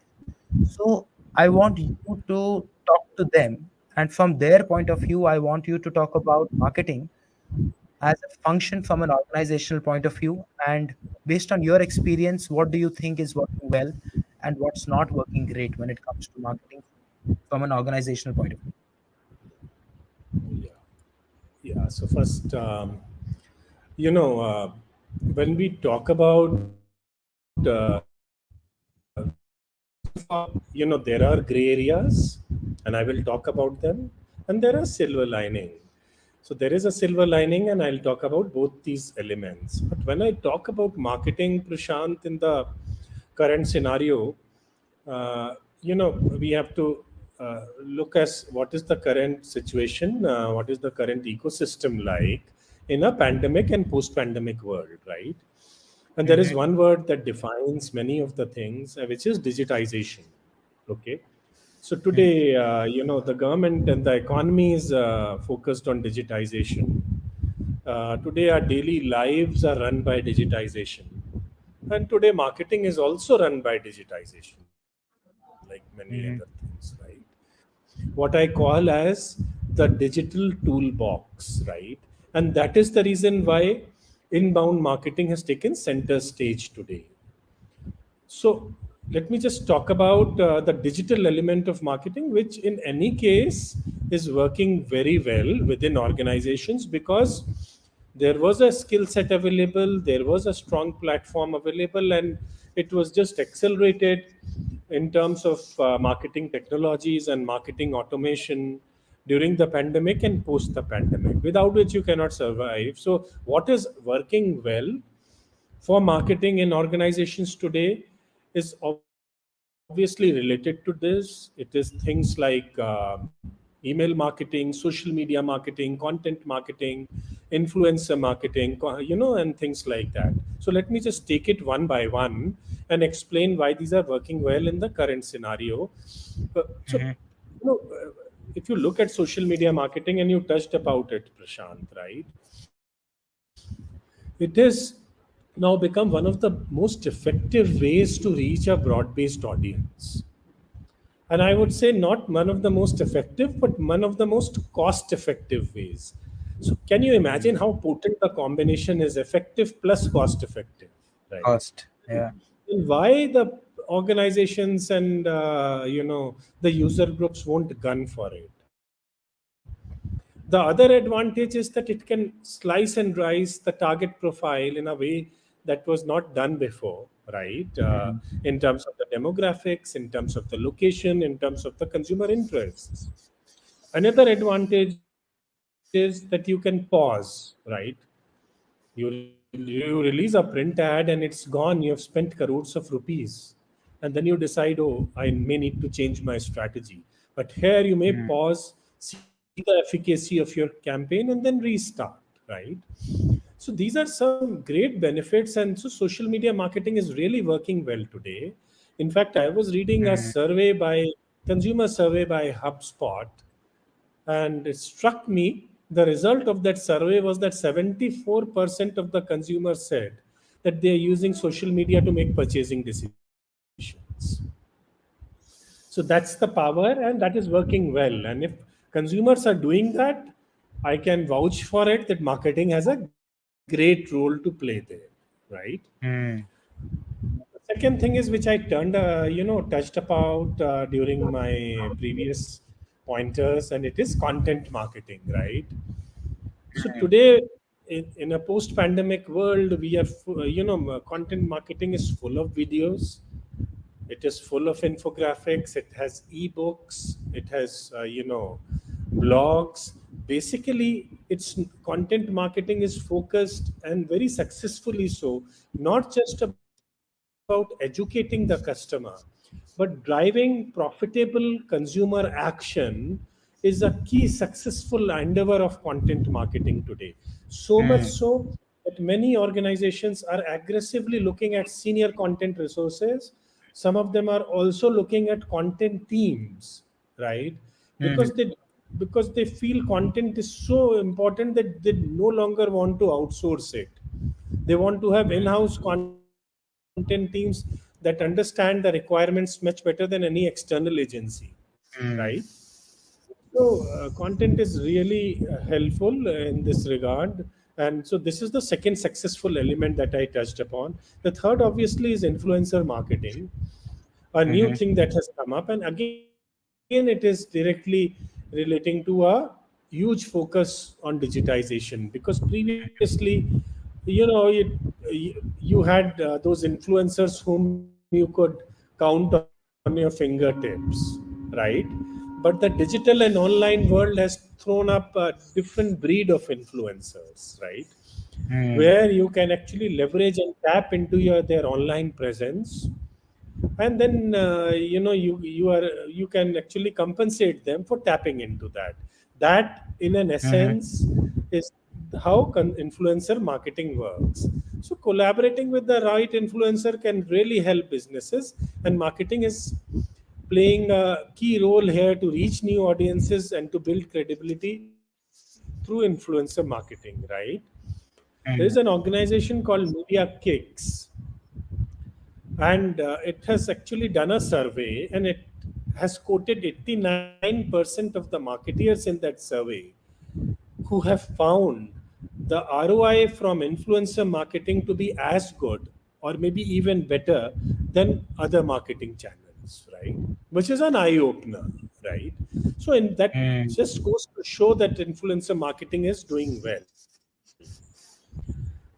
So I want you to talk to them. And from their point of view, I want you to talk about marketing as a function from an organizational point of view. And based on your experience, what do you think is working well and what's not working great when it comes to marketing from an organizational point of Yeah, yeah. So first, you know, when we talk about there are gray areas, and I will talk about them, and there are silver lining. So there is a silver lining, and I'll talk about both these elements. But when I talk about marketing, Prashant, in the current scenario, we have to look as what is the current situation, what is the current ecosystem like in a pandemic and post-pandemic world, right? And there is Mhm. one word that defines many of the things, which is digitization. Okay. So today, the government and the economy is focused on digitization. Today, our daily lives are run by digitization. And today, marketing is also run by digitization, like many other things, right? Mhm. What I call as the digital toolbox, right? And that is the reason why inbound marketing has taken center stage today. So let me just talk about the digital element of marketing, which in any case is working very well within organizations because there was a skill set available, there was a strong platform available, and it was just accelerated in terms of marketing technologies and marketing automation during the pandemic and post the pandemic, without which you cannot survive. So, what is working well for marketing in organizations today is obviously related to this. It is things like email marketing, social media marketing, content marketing, influencer marketing, and things like that. So let me just take it one by one and explain why these are working well in the current scenario. So, Mhm. if you look at social media marketing, and you touched about it, Prashant, right? It is now become one of the most effective ways to reach a broad-based audience. And I would say not one of the most effective, but one of the most cost-effective ways. So can you imagine Mhm. how potent the combination is, effective plus cost-effective, right? Cost. Yeah. And why the organizations and the user groups won't gun for it? The other advantage is that it can slice and dice the target profile in a way that was not done before, right? Mhm. In terms of the demographics, in terms of the location, in terms of the consumer interests. Another advantage is that you can pause, right? You release a print ad and it's gone. You have spent crores of rupees. And then you decide, oh, I may need to change my strategy. But here you may Mhm. pause, see the efficacy of your campaign, and then restart, right? So these are some great benefits. And so social media marketing is really working well today. In fact, I was reading a Mhm. survey by consumer survey by HubSpot, and it struck me, the result of that survey was that 74% of the consumers said that they are using social media to make purchasing decisions. So that's the power, and that is working well. And if consumers are doing that, I can vouch for it that marketing has a great role to play there, right? Mhm. The second thing is, which I touched about during my previous pointers, and it is content marketing, right? So today, in a post-pandemic world, we are, content marketing is full of videos. It is full of infographics. It has ebooks. It has, blogs. Basically, its content marketing is focused, and very successfully so, not just about educating the customer, but driving profitable consumer action is a key successful endeavor of content marketing today. So much Mhm. so that many organizations are aggressively looking at senior content resources. Some of them are also looking at content teams, right? Mhm. Because they feel content is so important that they no longer want to outsource it. They want to have Mhm. in-house content teams that understand the requirements much better than any external agency, right? Mhm. So content is really helpful in this regard. And so this is the second successful element that I touched upon. The third obviously is influencer marketing, a new Mhm. thing that has come up. And again, it is directly relating to a huge focus on digitization, because previously, you had those influencers whom you could count on hand, on your fingertips, right? But the digital and online world has thrown up a different breed of influencers, right? Hmm. Where you can actually leverage and tap into their online presence, and then you can actually compensate them for tapping into that. That, in an Hmm. essence, is how influencer marketing works. So collaborating with the right influencer can really help businesses, and marketing is playing a key role here to reach new audiences and to build credibility through influencer marketing, right? There is an Hmm. organization called Media Kicks, and it has actually done a survey, and it has quoted 89% of the marketeers in that survey who have found the ROI from influencer marketing to be as good or maybe even better than other marketing channels, right? Which is an eye opener, right? So, in that Hmm. just goes to show that influencer marketing is doing well.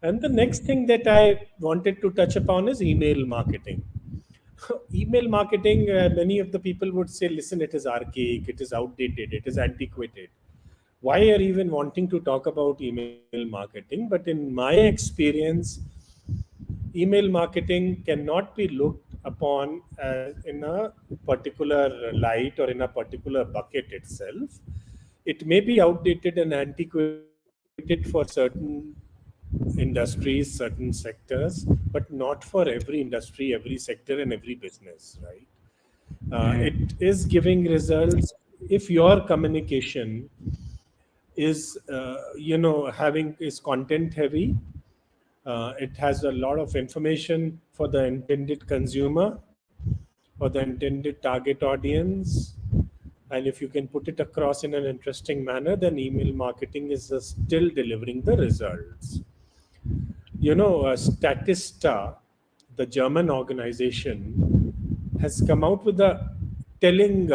And the next thing that I wanted to touch upon is email marketing. Email marketing, many of the people would say, listen, it is archaic, it is outdated, it is antiquated. Why are you even wanting to talk about email marketing? But in my experience, email marketing cannot be looked upon as in a particular light or in a particular bucket itself. It may be outdated and antiquated for certain industries, certain sectors, but not for every industry, every sector, and every business, right? It is giving results if your communication is, having is content heavy. It has a lot of information for the intended consumer or the intended target audience. And if you can put it across in an interesting manner, then email marketing is still delivering the results. Statista, the German organization, has come out with a telling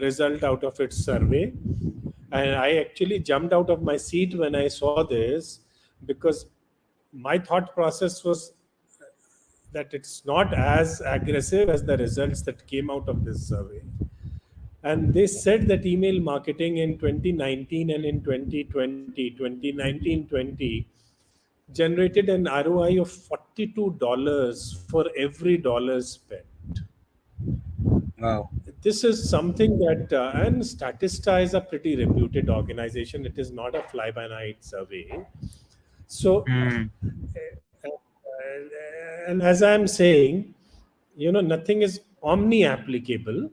result out of its survey. And I actually jumped out of my seat when I saw this, because my thought process was that it's not as aggressive as the results that came out of this survey. And they said that email marketing in 2019 and in 2019-20 generated an ROI of $42 for every dollar spent. Wow. This is something that, and Statista is a pretty reputed organization. It is not a fly by night survey. So, Hmm. and as I'm saying, nothing is omni applicable,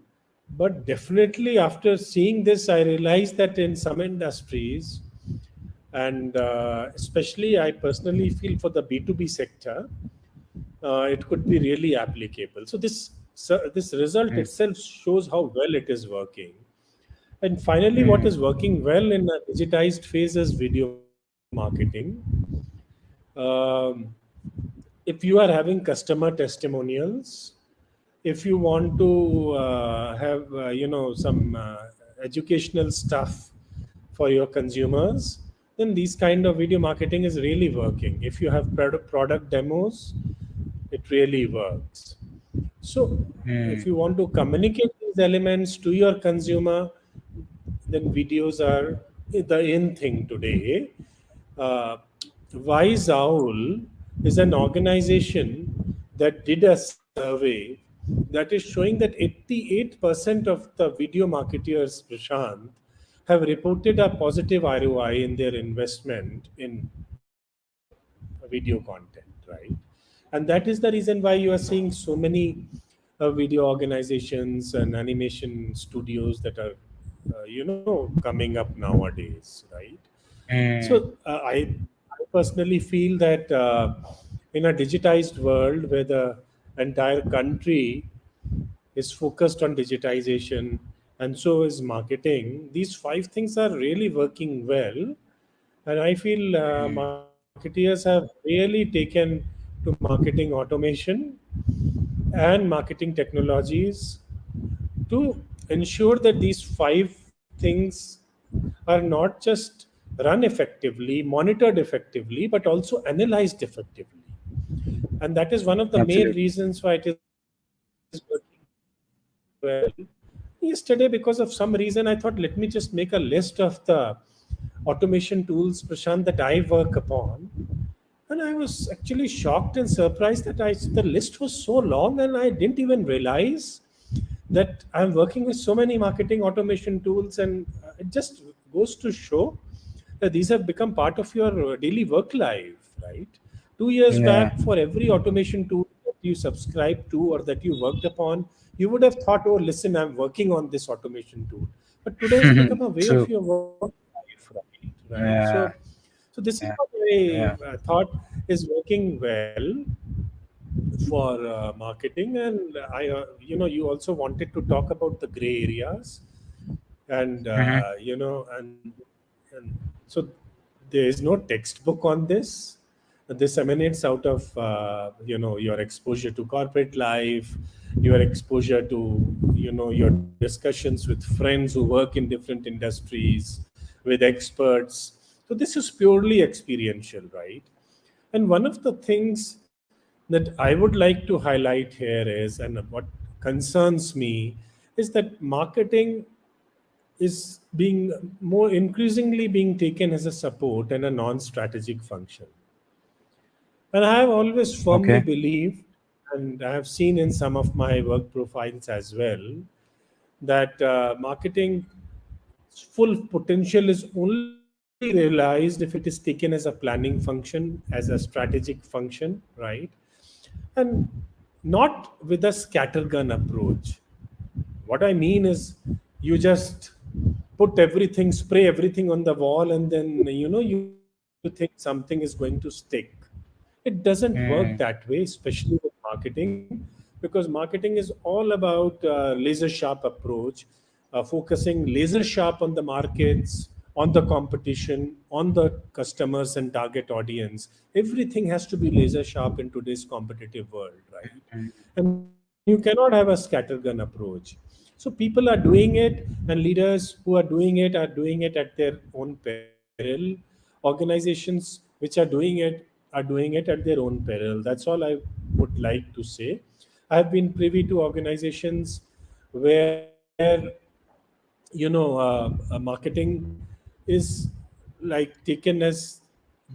but definitely after seeing this, I realized that in some industries, and especially I personally feel for the B2B sector, it could be really applicable. So this result Hmm. itself shows how well it is working. And finally, what Hmm. is working well in a digitized phase is video marketing. Um, if you are having customer testimonials, if you want to have some educational stuff for your consumers, then these kind of video marketing is really working. If you have product demos, it really works. So if Hmm. you want to communicate these elements to your consumer, then videos are the in thing today. uh, Wise Owl is an organization that did a survey that is showing that 88% of the video marketers, Prashant, have reported a positive ROI in their investment in video content, right? And that is the reason why you are seeing so many video organizations and animation studios that are, coming up nowadays, right? Hmm. So I personally feel that in a digitized world where the entire country is focused on digitization and so is marketing, these five things are really working well. And I feel Hmm. marketeers have really taken to marketing automation and marketing technologies to ensure that these five things are not just run effectively, monitored effectively, but also analyzed effectively. And that is one of the main Absolutely. reasons why it is working well. Yesterday, because of some reason, I thought, let me just make a list of the automation tools, Prashant, that I work upon. And I was actually shocked and surprised that the list was so long, and I didn't even realize that I'm working with so many marketing automation tools. And it just goes to show that these have become part of your daily work life, right? 2 years Yeah. back, for every automation tool that you subscribe to or that you worked upon, you would have thought, oh, listen, I'm working on this automation tool. But today it's become a way of True. your work life, right? Yeah. So this is what Yeah. I Yeah. thought is working well for marketing. And you also wanted to talk about the gray areas, and Mm-hmm. and so there is no textbook on this. This emanates out of your exposure to corporate life, your exposure to your discussions with friends who work in different industries, with experts. So this is purely experiential, right? And one of the things that I would like to highlight here is, and what concerns me, is that marketing is being more increasingly being taken as a support and a non-strategic function. And I have always firmly Okay. believed, and I have seen in some of my work profiles as well, that marketing full potential is only realized if it is taken as a planning function, as a strategic function, right? And not with a scattergun approach. What I mean is, you just put everything, spray everything on the wall, and then you think something is going to stick. It doesn't work that Mm. way, especially with marketing, because marketing is all about laser sharp approach, focusing laser sharp on the markets, on the competition, on the customers and target audience. Everything has to be laser sharp in today's competitive world, right? And you cannot have a scattergun approach. So people are doing it, and leaders who are doing it are doing it at their own peril. Organizations which are doing it at their own peril. That's all I would like to say. I have been privy to organizations where marketing is like taken as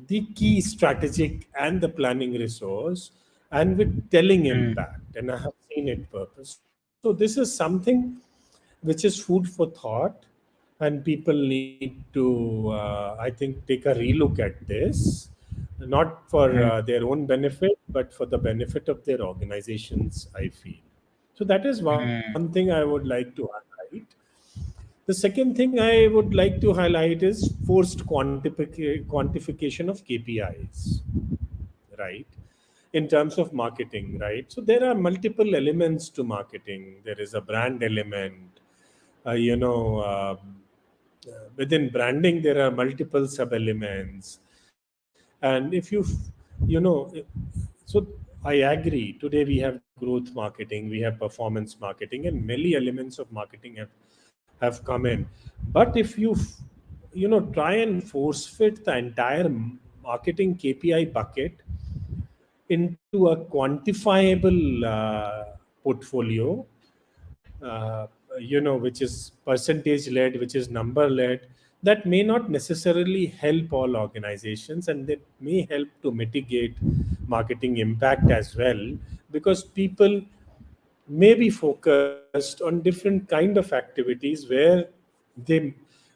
the key strategic and the planning resource, and with telling Mm. impact, and I have seen it purpose. So this is something which is food for thought, and people need to I think take a relook at this, not for Mm. their own benefit, but for the benefit of their organizations, I feel. So that is one thing I would like to highlight. The second thing I would like to highlight is forced quantification of KPIs, right? In terms of marketing, right? So there are multiple elements to marketing. There is a brand element. Within branding, there are multiple sub elements. And if you know, so I agree. Today we have growth marketing, we have performance marketing, and many elements of marketing have come in. But if you try and force fit the entire marketing KPI bucket into a quantifiable portfolio, which is percentage led, which is number led, that may not necessarily help all organizations, and that may help to mitigate marketing impact as well, because people may be focused on different kind of activities where they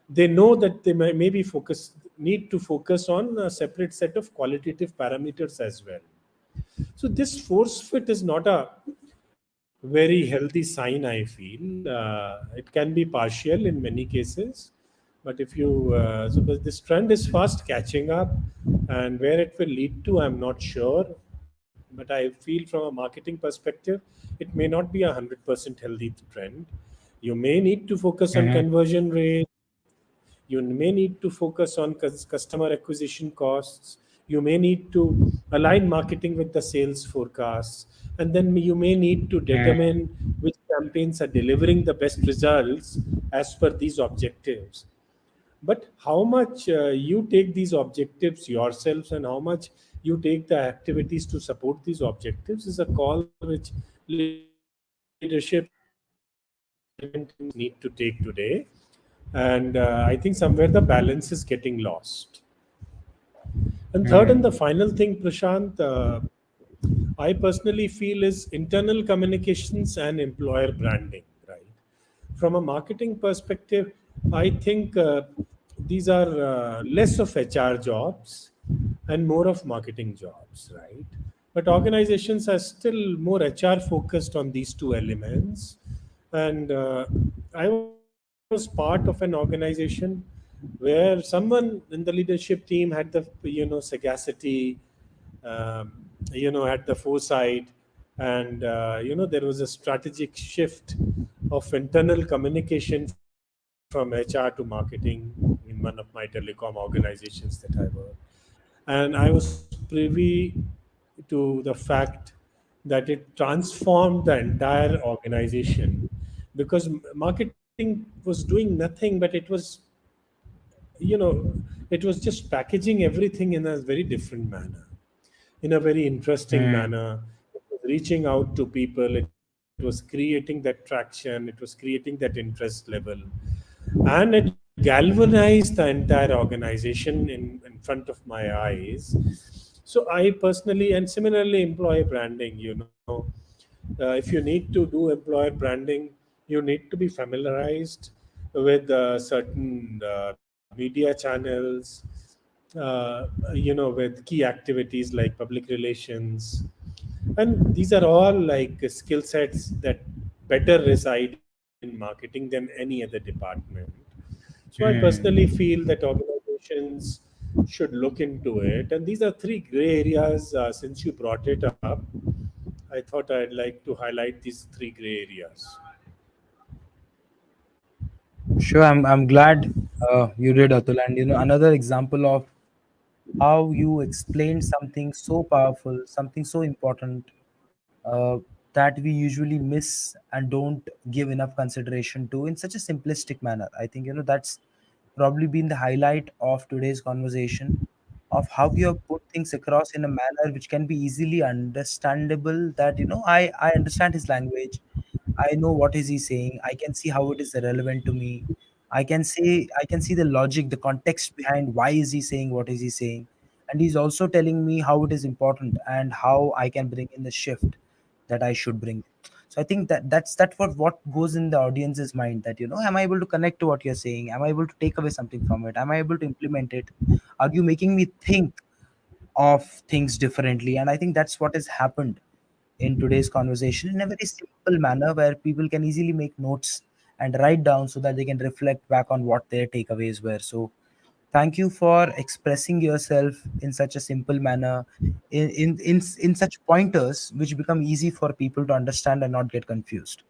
they know that they may be focused need to focus on a separate set of qualitative parameters as well. So this force fit is not a very healthy sign, I feel. It can be partial in many cases, but if you but this trend is fast catching up, and where it will lead to, I'm not sure. But I feel from a marketing perspective, it may not be 100% healthy trend. You may need to focus on Mm-hmm. conversion rate. You may need to focus on customer acquisition costs. You may need to align marketing with the sales forecasts. And then you may need to Mm. determine which campaigns are delivering the best results as per these objectives. But how much you take these objectives yourselves, and how much you take the activities to support these objectives, is a call which leadership has to take. teams need to take today. And I think somewhere the balance is getting lost. And third and the Hmm. final thing, Prashant, I personally feel is internal communications and employer branding, right? From a marketing perspective, I think these are less of HR jobs and more of marketing jobs, right? But organizations are still more HR focused on these two elements. And I was part of an organization where someone in the leadership team had the sagacity, um, had the foresight, and there was a strategic shift of internal communication from HR to marketing in one of my telecom organizations that I worked. And I was privy to the fact that it transformed the entire organization, because marketing was doing nothing, but you know it was just packaging everything in a very different manner, in a very interesting Hmm. manner. It was reaching out to people, it was creating that traction, it was creating that interest level, and it galvanized the entire organization in front of my eyes. So I personally, and similarly employee branding, if you need to do employer branding, you need to be familiarized with certain media channels, uh, with key activities like public relations. And these are all like skill sets that better reside in marketing than any other department. So I personally feel Hmm. that organizations should look into it. And these are three gray areas. Since you brought it up, I thought I'd like to highlight these three gray areas. Sure, I'm glad you did, Atul. And another example of how you explained something so powerful, something so important, that we usually miss and don't give enough consideration to in such a simplistic manner. I think that's probably been the highlight of today's conversation, of how you have put things across in a manner which can be easily understandable. That I understand his language. I know what is he saying. I can see how it is relevant to me. I can see the logic, the context behind why is he saying what is he saying, and he's also telling me how it is important and how I can bring in the shift that I should bring. So I think that's what goes in the audience's mind. That am I able to connect to what you're saying? Am I able to take away something from it? Am I able to implement it? Are you making me think of things differently? And I think that's what has happened in today's conversation in a very simple manner, where people can easily make notes and write down so that they can reflect back on what their takeaways were. So thank you for expressing yourself in such a simple manner, in such pointers which become easy for people to understand and not get confused.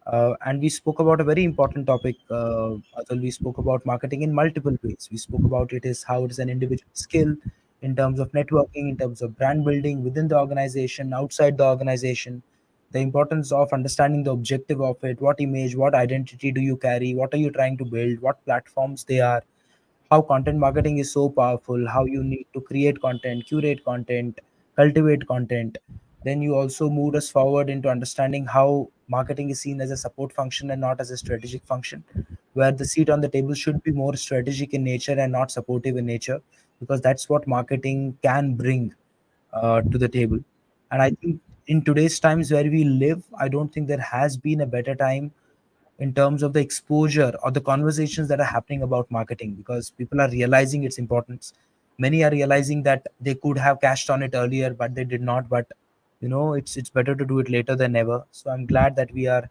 And we spoke about a very important topic. Atul, we spoke about marketing in multiple ways. We spoke about it is how it is an individual skill in terms of networking, in terms of brand building within the organization, outside the organization, the importance of understanding the objective of it, what image, what identity do you carry, what are you trying to build, what platforms they are, how content marketing is so powerful, how you need to create content, curate content, cultivate content. Then you also moved us forward into understanding how marketing is seen as a support function and not as a strategic function, where the seat on the table should be more strategic in nature and not supportive in nature, because that's what marketing can bring to the table. And I think in today's times where we live, I don't think there has been a better time in terms of the exposure or the conversations that are happening about marketing, because people are realizing its importance. Many are realizing that they could have cashed on it earlier but they did not. But it's better to do it later than never. So I'm glad that we are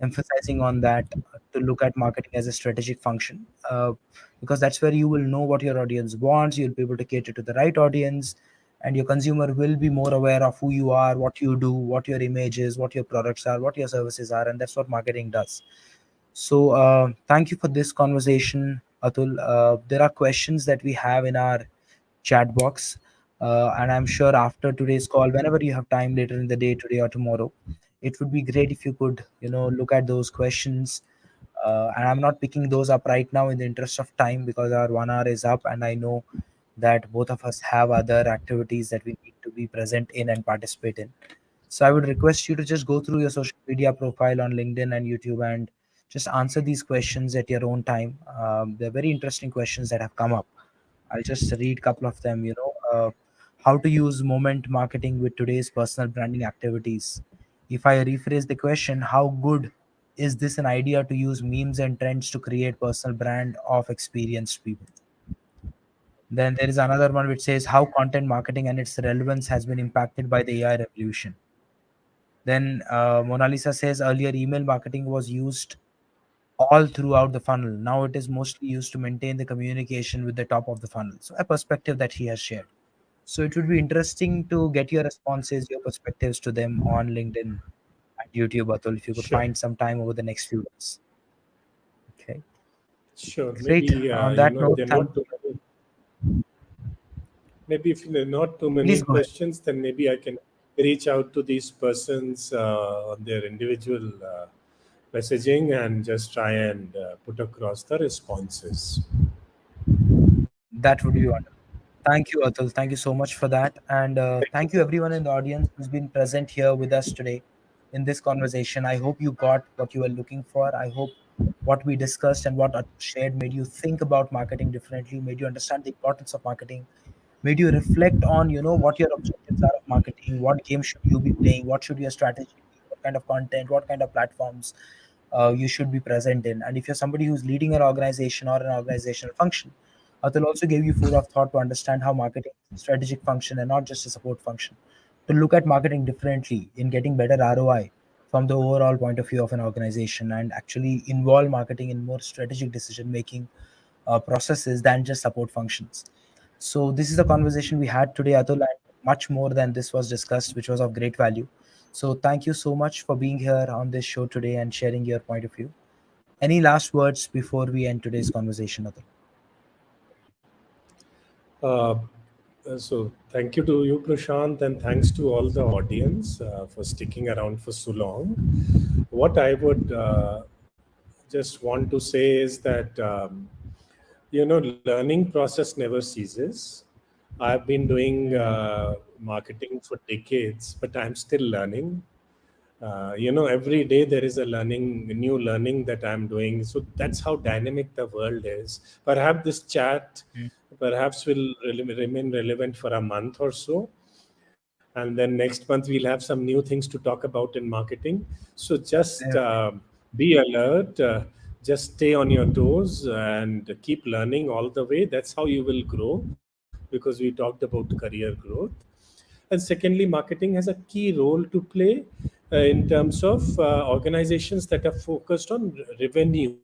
emphasizing on that, to look at marketing as a strategic function, because that's where you will know what your audience wants. You'll be able to cater to the right audience, and your consumer will be more aware of who you are, what you do, what your image is, what your products are, what your services are, and that's what marketing does. So, thank you for this conversation, Atul. There are questions that we have in our chat box, and I'm sure after today's call, whenever you have time later in the day, today or tomorrow, it would be great if you could, look at those questions. And I'm not picking those up right now in the interest of time, because our 1 hour is up, and I know that both of us have other activities that we need to be present in and participate in. So I would request you to just go through your social media profile on LinkedIn and YouTube and Just answer these questions at your own time. They're very interesting questions that have come up. I'll just read a couple of them. How to use moment marketing with today's personal branding activities. If I rephrase the question, how good is this an idea to use memes and trends to create personal brand of experienced people? Then there is another one which says how content marketing and its relevance has been impacted by the AI revolution. Then Mona Lisa says earlier email marketing was used all throughout the funnel. Now it is mostly used to maintain the communication with the top of the funnel. So a perspective that he has shared. So it would be interesting to get your responses, your perspectives to them on LinkedIn and YouTube, Atul, if you could Sure. find some time over the next few days. Okay, Sure. great. Maybe On that note, there are thank. not too many. Maybe if there are not too many Please go ahead. questions, then maybe I can reach out to these persons on their individual messaging and just try and put across the responses. That would be wonderful. Thank you, Atul. Thank you so much for that. And Thank you thank you, so everyone much. in the audience who's been present here with us today in this conversation. I hope you got what you were looking for. I hope what we discussed and what Atul shared made you think about marketing differently, made you understand the importance of marketing, made you reflect on what your objectives are of marketing, what game should you be playing, what should your strategy be, what kind of content, what kind of platforms you should be present in. And if you're somebody who's leading an organization or an organizational function, Atul also gave you food of thought to understand how marketing is a strategic function and not just a support function, to look at marketing differently in getting better ROI from the overall point of view of an organization, and actually involve marketing in more strategic decision making processes than just support functions. So this is the conversation we had today, Atul, and much more than this was discussed, which was of great value. So thank you so much for being here on this show today and sharing your point of view. Any last words before we end today's conversation, Atul? Uh, so thank you to you, Prashant, and thanks to all the audience for sticking around for so long. What I would just want to say is that learning process never ceases. I've been doing Hmm. marketing for decades, but I'm still learning. Every day there is a new learning that I'm doing. So that's how dynamic the world is. Perhaps this chat perhaps will remain relevant for a month or so, and then next month we'll have some new things to talk about in marketing. So just Definitely. be alert, just stay on your toes and keep learning all the way. That's how you will grow, because we talked about career growth. And secondly, marketing has a key role to play in terms of organizations that are focused on revenue,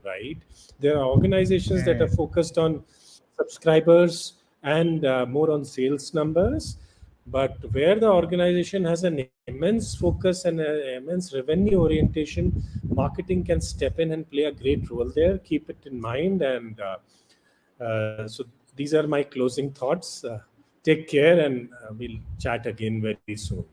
right? There are organizations that are Hmm. focused on subscribers and more on sales numbers. But where the organization has an immense focus and an immense revenue orientation, marketing can step in and play a great role there. Keep it in mind. And so these are my closing thoughts. Take care, and we'll chat again very soon.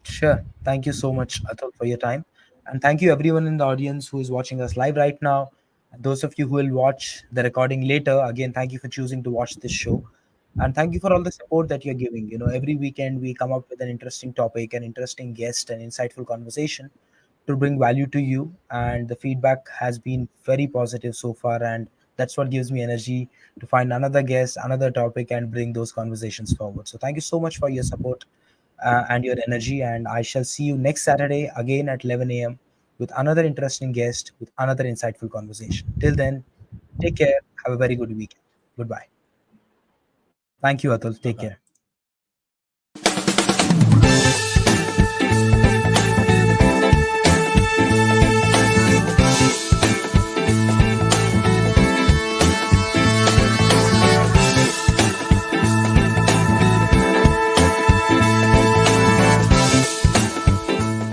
Sure. Thank you so much, Atul, for your time. And thank you, everyone in the audience who is watching us live right now. And those of you who will watch the recording later, again, thank you for choosing to watch this show. And thank you for all the support that you're giving. Every weekend we come up with an interesting topic, an interesting guest, an insightful conversation to bring value to you. And the feedback has been very positive so far. And that's what gives me energy to find another guest, another topic, and bring those conversations forward. So thank you so much for your support and your energy. And I shall see you next Saturday again at 11 a.m. with another interesting guest, with another insightful conversation. Till then, take care. Have a very good weekend. Goodbye. Thank you, Atul. Bye Take bye. care.